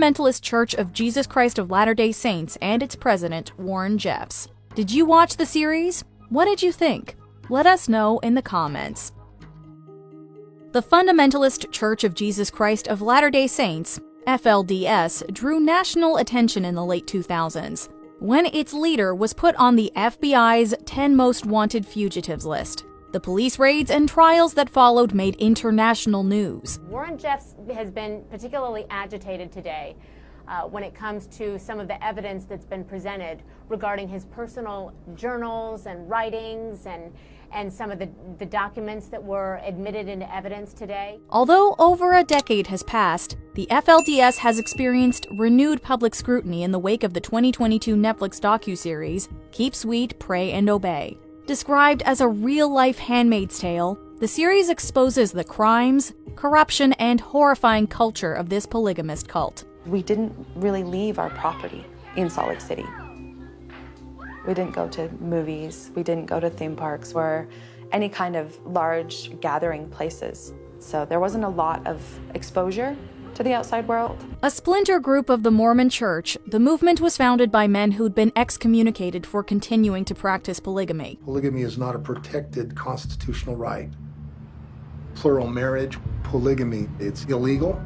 Fundamentalist Church of Jesus Christ of Latter-day Saints and its president, Warren Jeffs. Did you watch the series? What did you think? Let us know in the comments. The Fundamentalist Church of Jesus Christ of Latter-day Saints, FLDS, drew national attention in the late 2000s, when its leader was put on the FBI's 10 Most Wanted Fugitives list. The police raids and trials that followed made international news. Warren Jeffs has been particularly agitated today when it comes to some of the evidence that's been presented regarding his personal journals and writings and some of the documents that were admitted into evidence today. Although over a decade has passed, the FLDS has experienced renewed public scrutiny in the wake of the 2022 Netflix docuseries Keep Sweet, Pray and Obey. Described as a real-life Handmaid's Tale, the series exposes the crimes, corruption, and horrifying culture of this polygamist cult. We didn't really leave our property in Salt Lake City. We didn't go to movies, we didn't go to theme parks or any kind of large gathering places. So there wasn't a lot of exposure to the outside world. A splinter group of the Mormon Church, the movement was founded by men who'd been excommunicated for continuing to practice polygamy. Polygamy is not a protected constitutional right. Plural marriage, polygamy, it's illegal,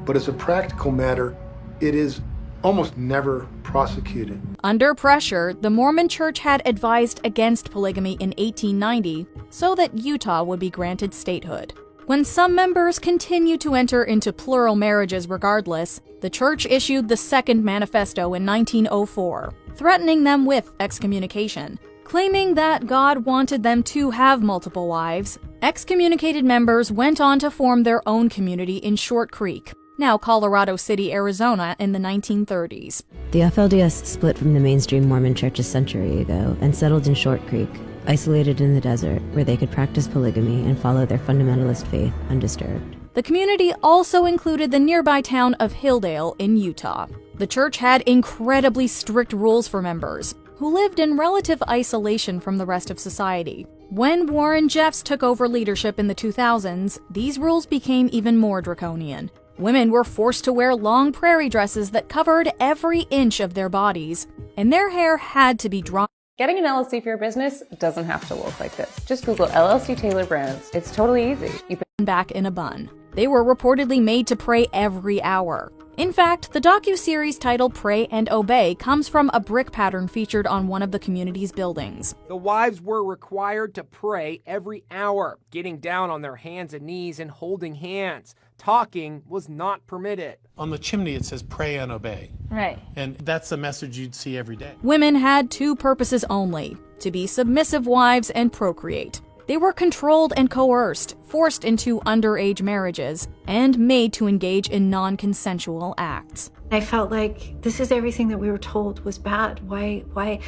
but as a practical matter, it is almost never prosecuted. Under pressure, the Mormon Church had advised against polygamy in 1890 so that Utah would be granted statehood. When some members continued to enter into plural marriages regardless, the church issued the Second Manifesto in 1904, threatening them with excommunication. Claiming that God wanted them to have multiple wives, excommunicated members went on to form their own community in Short Creek, now Colorado City, Arizona, in the 1930s. The FLDS split from the mainstream Mormon Church a century ago and settled in Short Creek, isolated in the desert, where they could practice polygamy and follow their fundamentalist faith undisturbed. The community also included the nearby town of Hilldale in Utah. The church had incredibly strict rules for members, who lived in relative isolation from the rest of society. When Warren Jeffs took over leadership in the 2000s, these rules became even more draconian. Women were forced to wear long prairie dresses that covered every inch of their bodies, and their hair had to be drawn. Getting an LLC for your business doesn't have to look like this. Just Google LLC Taylor Brands. It's totally easy. You put back in a bun. They were reportedly made to pray every hour. In fact, the docuseries titled Pray and Obey comes from a brick pattern featured on one of the community's buildings. The wives were required to pray every hour, getting down on their hands and knees and holding hands. Talking was not permitted. On the chimney it says pray and obey. Right. And that's a message you'd see every day. Women had two purposes only: to be submissive wives and procreate. They were controlled and coerced, forced into underage marriages, and made to engage in non-consensual acts. I felt like this is everything that we were told was bad. Why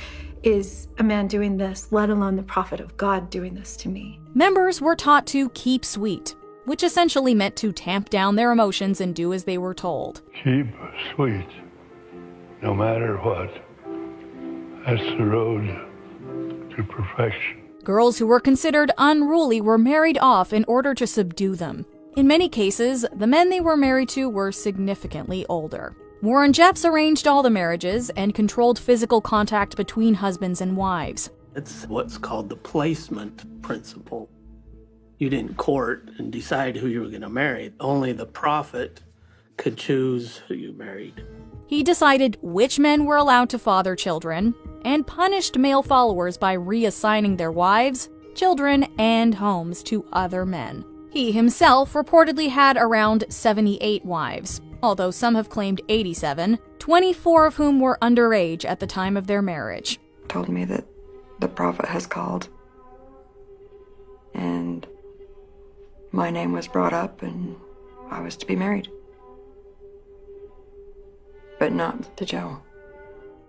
is a man doing this, let alone the prophet of God doing this to me? Members were taught to keep sweet, which essentially meant to tamp down their emotions and do as they were told. Keep sweet, no matter what. That's the road to perfection. Girls who were considered unruly were married off in order to subdue them. In many cases, the men they were married to were significantly older. Warren Jeffs arranged all the marriages and controlled physical contact between husbands and wives. It's what's called the placement principle. You didn't court and decide who you were going to marry. Only the prophet could choose who you married. He decided which men were allowed to father children, and punished male followers by reassigning their wives, children, and homes to other men. He himself reportedly had around 78 wives, although some have claimed 87, 24 of whom were underage at the time of their marriage. Told me that the prophet has called, and my name was brought up, and I was to be married. But not to Joe.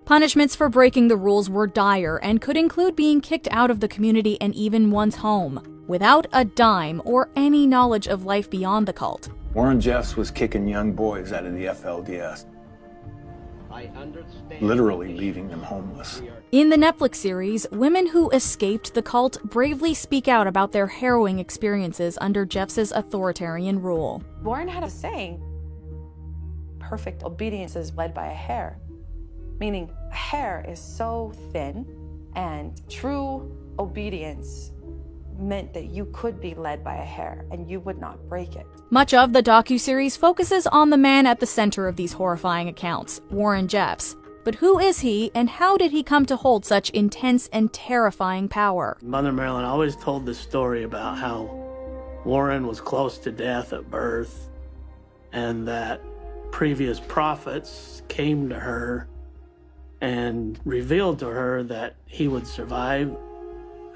Punishments for breaking the rules were dire and could include being kicked out of the community and even one's home, without a dime or any knowledge of life beyond the cult. Warren Jeffs was kicking young boys out of the FLDS, literally leaving them homeless. In the Netflix series, women who escaped the cult bravely speak out about their harrowing experiences under Jeffs' authoritarian rule. Warren had a saying, perfect obedience is led by a hair, meaning a hair is so thin, and true obedience meant that you could be led by a hair and you would not break it. Much of the docuseries focuses on the man at the center of these horrifying accounts, Warren Jeffs. But who is he, and how did he come to hold such intense and terrifying power? Mother Marilyn always told this story about how Warren was close to death at birth, and that previous prophets came to her and revealed to her that he would survive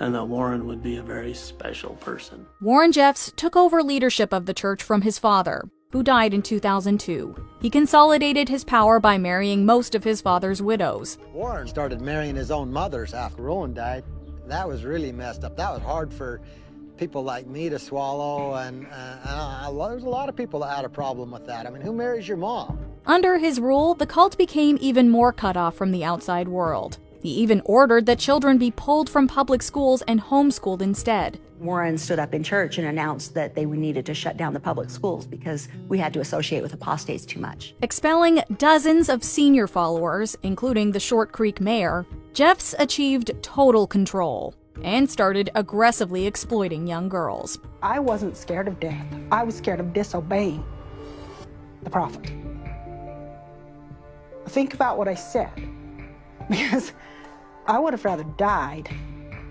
and that Warren would be a very special person. Warren Jeffs took over leadership of the church from his father, who died in 2002. He consolidated his power by marrying most of his father's widows. Warren started marrying his own mothers after Rowan died. That was really messed up. That was hard for people like me to swallow, and there's a lot of people that had a problem with that. I mean, who marries your mom? Under his rule, the cult became even more cut off from the outside world. He even ordered that children be pulled from public schools and homeschooled instead. Warren stood up in church and announced that they needed to shut down the public schools because we had to associate with apostates too much. Expelling dozens of senior followers, including the Short Creek mayor, Jeffs achieved total control and started aggressively exploiting young girls. I wasn't scared of death. I was scared of disobeying the prophet. Think about what I said, because I would have rather died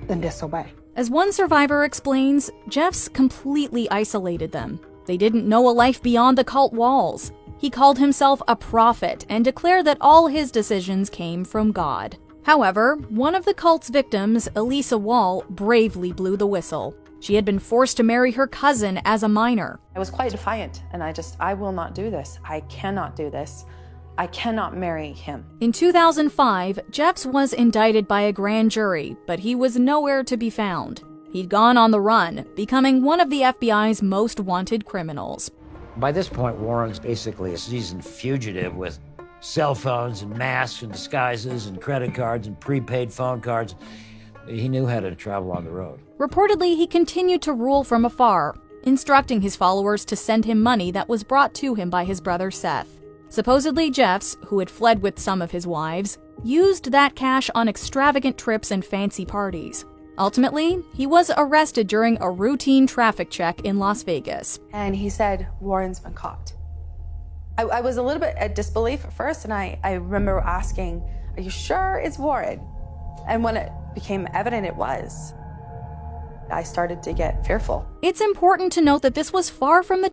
than disobey. As one survivor explains, Jeffs completely isolated them. They didn't know a life beyond the cult walls. He called himself a prophet and declared that all his decisions came from God. However, one of the cult's victims, Elisa Wall, bravely blew the whistle. She had been forced to marry her cousin as a minor. I was quite defiant, and I will not do this. I cannot do this. I cannot marry him. In 2005, Jeffs was indicted by a grand jury, but he was nowhere to be found. He'd gone on the run, becoming one of the FBI's most wanted criminals. By this point, Warren's basically a seasoned fugitive with cell phones and masks and disguises and credit cards and prepaid phone cards. He knew how to travel on the road. Reportedly, he continued to rule from afar, instructing his followers to send him money that was brought to him by his brother Seth. Supposedly, Jeffs, who had fled with some of his wives, used that cash on extravagant trips and fancy parties. Ultimately, he was arrested during a routine traffic check in Las Vegas. And he said, Warren's been caught. I was a little bit at disbelief at first, and I remember asking, are you sure it's Warren? And when it became evident it was, I started to get fearful. It's important to note that this was far from the